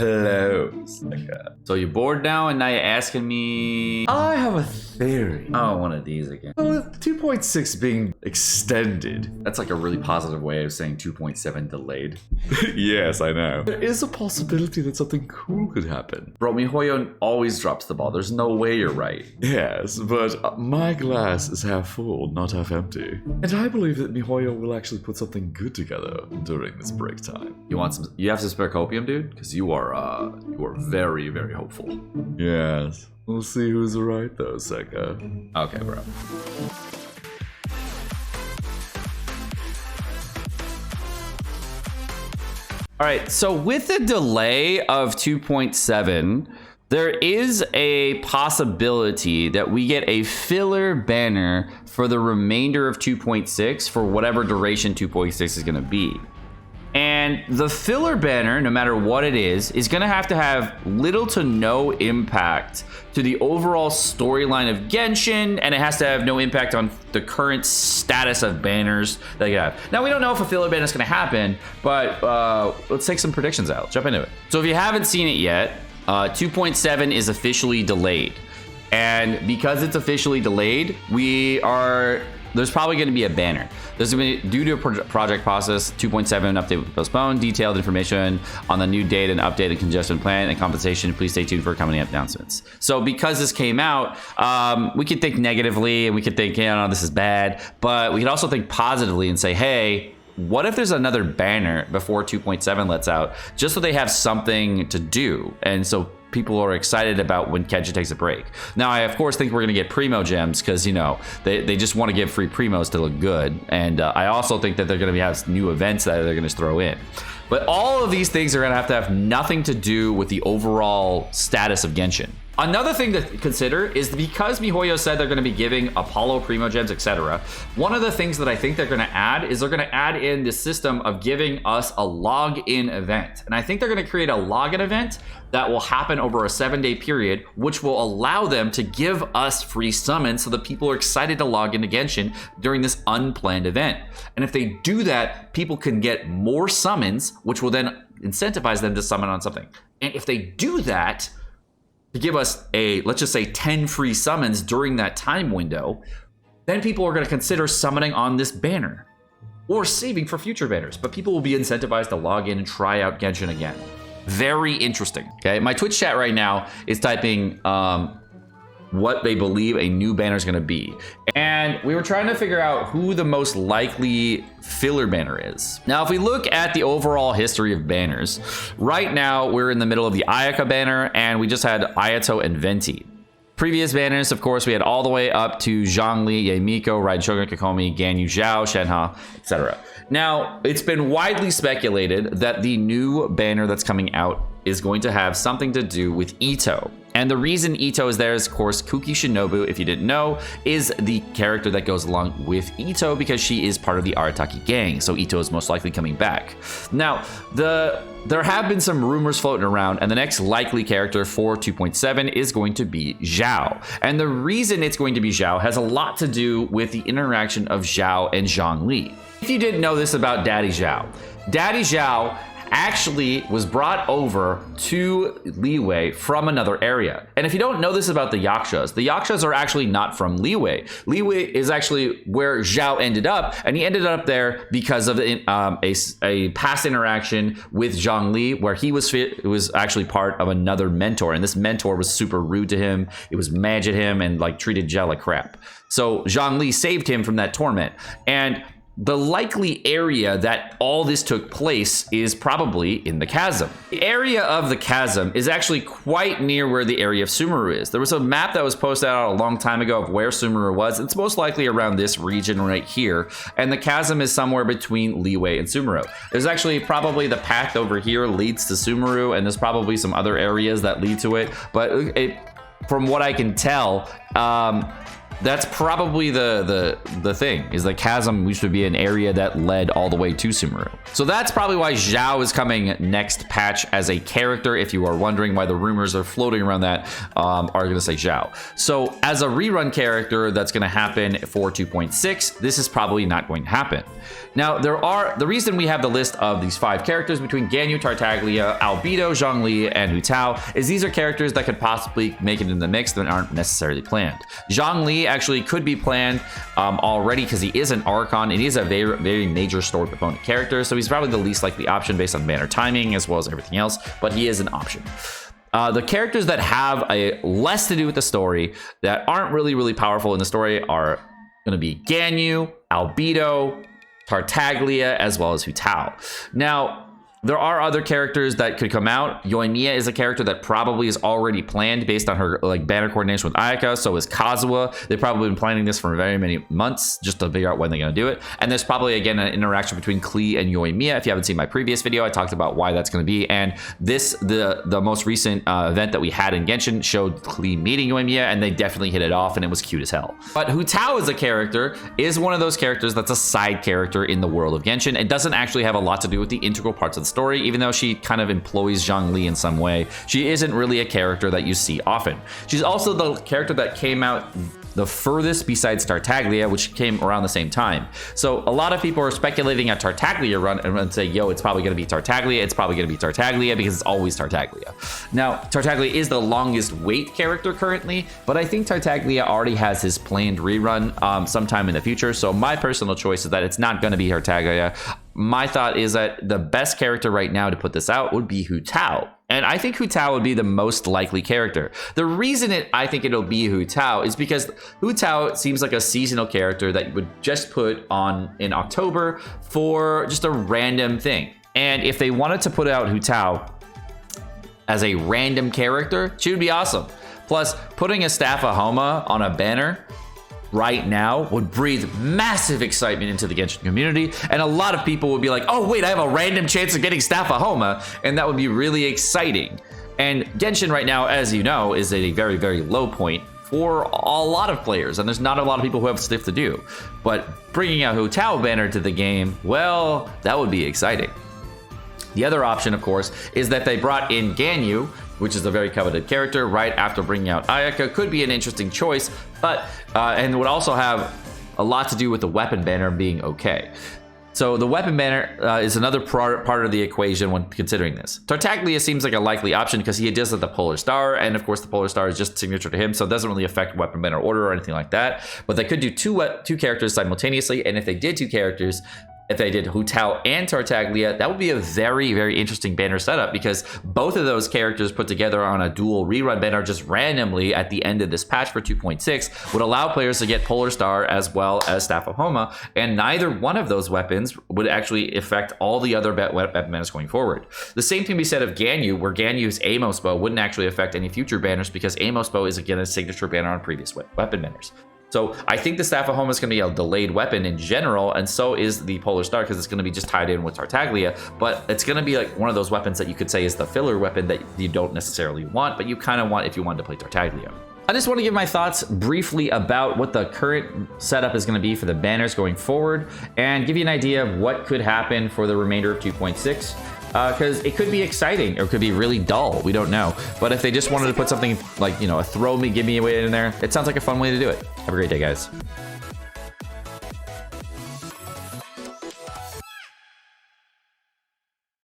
Hello, Seka. So you bored now and now you're asking me? I have a theory. Oh, one of these again. Well, with 2.6 being extended. That's like a really positive way of saying 2.7 delayed. Yes, I know. There is a possibility that something cool could happen. Bro, Mihoyo always drops the ball. There's no way you're right. Yes, but my glass is half full, not half empty. And I believe that Mihoyo will actually put something good together during this break time. You want some? You have some spare copium, dude? Because you are very, very hopeful. Yes. We'll see who's right though, Seka. Okay, bro. All right, so with the delay of 2.7, there is a possibility that we get a filler banner for the remainder of 2.6 for whatever duration 2.6 is going to be. And the filler banner, no matter what it is going to have little to no impact to the overall storyline of Genshin, and it has to have no impact on the current status of banners that you have. Now, we don't know if a filler banner is going to happen, but let's take some predictions out. Jump into it. So if you haven't seen it yet, 2.7 is officially delayed. And because it's officially delayed, there's probably going to be a banner. There's going to be, due to a project process, 2.7 update will be postponed. Detailed information on the new date and updated congestion plan and compensation. Please stay tuned for coming announcements. So because this came out, we could think negatively and we could think, this is bad. But we could also think positively and say, hey, what if there's another banner before 2.7 lets out, just so they have something to do? And so people are excited about when Genshin takes a break. Now, I of course think we're gonna get primo gems because they just want to give free primos to look good, and I also think that they're gonna have new events that they're gonna throw in. But all of these things are gonna have nothing to do with the overall status of Genshin. Another thing to consider is because Mihoyo said they're going to be giving Apollo Primo Gems, etc. One of the things that I think they're going to add is they're going to add in the system of giving us a login event. And I think they're going to create a login event that will happen over a 7-day period, which will allow them to give us free summons so that people are excited to log into Genshin during this unplanned event. And if they do that, people can get more summons, which will then incentivize them to summon on something. And if they do that, to give us let's just say 10 free summons during that time window, then people are going to consider summoning on this banner or saving for future banners. But people will be incentivized to log in and try out Genshin again. Very interesting. Okay, my Twitch chat right now is typing what they believe a new banner is going to be. And we were trying to figure out who the most likely filler banner is. Now, if we look at the overall history of banners, right now we're in the middle of the Ayaka banner, and we just had Ayato and Venti. Previous banners, of course, we had all the way up to Zhongli, Yeimiko, Raiden Shogun, Kokomi, Ganyu Zhao, Shenhe, etc. Now, it's been widely speculated that the new banner that's coming out is going to have something to do with Ito. And the reason Ito is there is, of course, Kuki Shinobu, if you didn't know, is the character that goes along with Ito because she is part of the Arataki gang. So Ito is most likely coming back. Now, there have been some rumors floating around, and the next likely character for 2.7 is going to be Zhao. And the reason it's going to be Zhao has a lot to do with the interaction of Zhao and Zhongli. If you didn't know this about Daddy Zhao actually was brought over to Liyue from another area. And if you don't know this about the Yakshas are actually not from Liyue. Liyue is actually where Zhao ended up, and he ended up there because of a past interaction with Zhongli, where he was actually part of another mentor, and this mentor was super rude to him. It was mad at him and treated Zhao like crap. So Zhongli saved him from that torment, and the likely area that all this took place is probably in the chasm. The area of the chasm is actually quite near where the area of Sumeru is. There was a map that was posted out a long time ago of where Sumeru was. It's most likely around this region right here. And the chasm is somewhere between Liyue and Sumeru. There's actually probably the path over here leads to Sumeru, and there's probably some other areas that lead to it. But from what I can tell, that's probably the thing, is the chasm used to be an area that led all the way to Sumeru. So that's probably why Zhao is coming next patch as a character. If you are wondering why the rumors are floating around that, are going to say Zhao. So as a rerun character that's going to happen for 2.6, this is probably not going to happen. Now, the reason we have the list of these 5 characters between Ganyu, Tartaglia, Albedo, Zhongli, and Hu Tao is these are characters that could possibly make it in the mix that aren't necessarily planned. Zhongli actually could be planned already because he is an Archon and he is a very, very major story component character, so he's probably the least likely option based on banner timing as well as everything else, but he is an option. The characters that have less to do with the story, that aren't really powerful in the story, are going to be Ganyu, Albedo, Tartaglia, as well as Hu Tao. Now, there are other characters that could come out. Yoimiya is a character that probably is already planned based on her banner coordination with Ayaka. So is Kazuha. They've probably been planning this for very many months just to figure out when they're going to do it. And there's probably, again, an interaction between Klee and Yoimiya. If you haven't seen my previous video, I talked about why that's going to be. And the most recent event that we had in Genshin showed Klee meeting Yoimiya, and they definitely hit it off, and it was cute as hell. But Hu Tao as a character is one of those characters that's a side character in the world of Genshin. It doesn't actually have a lot to do with the integral parts of the story, even though she kind of employs Zhongli in some way. She isn't really a character that you see often. She's also the character that came out the furthest besides Tartaglia, which came around the same time. So a lot of people are speculating a Tartaglia run and say, yo, it's probably going to be Tartaglia. It's probably going to be Tartaglia because it's always Tartaglia. Now, Tartaglia is the longest wait character currently, but I think Tartaglia already has his planned rerun sometime in the future. So my personal choice is that it's not going to be Tartaglia. My thought is that the best character right now to put this out would be Hu Tao. And I think Hu Tao would be the most likely character. The reason I think it'll be Hu Tao is because Hu Tao seems like a seasonal character that you would just put on in October for just a random thing. And if they wanted to put out Hu Tao as a random character, she would be awesome. Plus, putting a Staff of Homa on a banner right now would breathe massive excitement into the Genshin community, and a lot of people would be like, oh wait, I have a random chance of getting Staff of Homa, and that would be really exciting. And Genshin right now, as you know, is at a very, very low point for a lot of players, and there's not a lot of people who have stuff to do. But bringing a Hu Tao banner to the game, well, that would be exciting. The other option, of course, is that they brought in Ganyu, which is a very coveted character, right after bringing out Ayaka. Could be an interesting choice, but and would also have a lot to do with the weapon banner being okay. So the weapon banner is another part of the equation when considering this. Tartaglia seems like a likely option because he does have the Polar Star, and of course the Polar Star is just signature to him, so it doesn't really affect weapon banner order or anything like that. But they could do two characters simultaneously, and if they did two characters, if they did Hu Tao and Tartaglia, that would be a very, very interesting banner setup, because both of those characters put together on a dual rerun banner just randomly at the end of this patch for 2.6 would allow players to get Polar Star as well as Staff of Homa, and neither one of those weapons would actually affect all the other weapon banners going forward. The same can be said of Ganyu, where Ganyu's Amos Bow wouldn't actually affect any future banners because Amos Bow is again a signature banner on previous weapon banners. So I think the Staff of Homa is going to be a delayed weapon in general, and so is the Polar Star, because it's going to be just tied in with Tartaglia, but it's going to be like one of those weapons that you could say is the filler weapon that you don't necessarily want, but you kind of want if you wanted to play Tartaglia. I just want to give my thoughts briefly about what the current setup is going to be for the banners going forward, and give you an idea of what could happen for the remainder of 2.6. Because it could be exciting or it could be really dull. We don't know. But if they just wanted to put something like, you know, a throw me, give me away in there, it sounds like a fun way to do it. Have a great day, guys.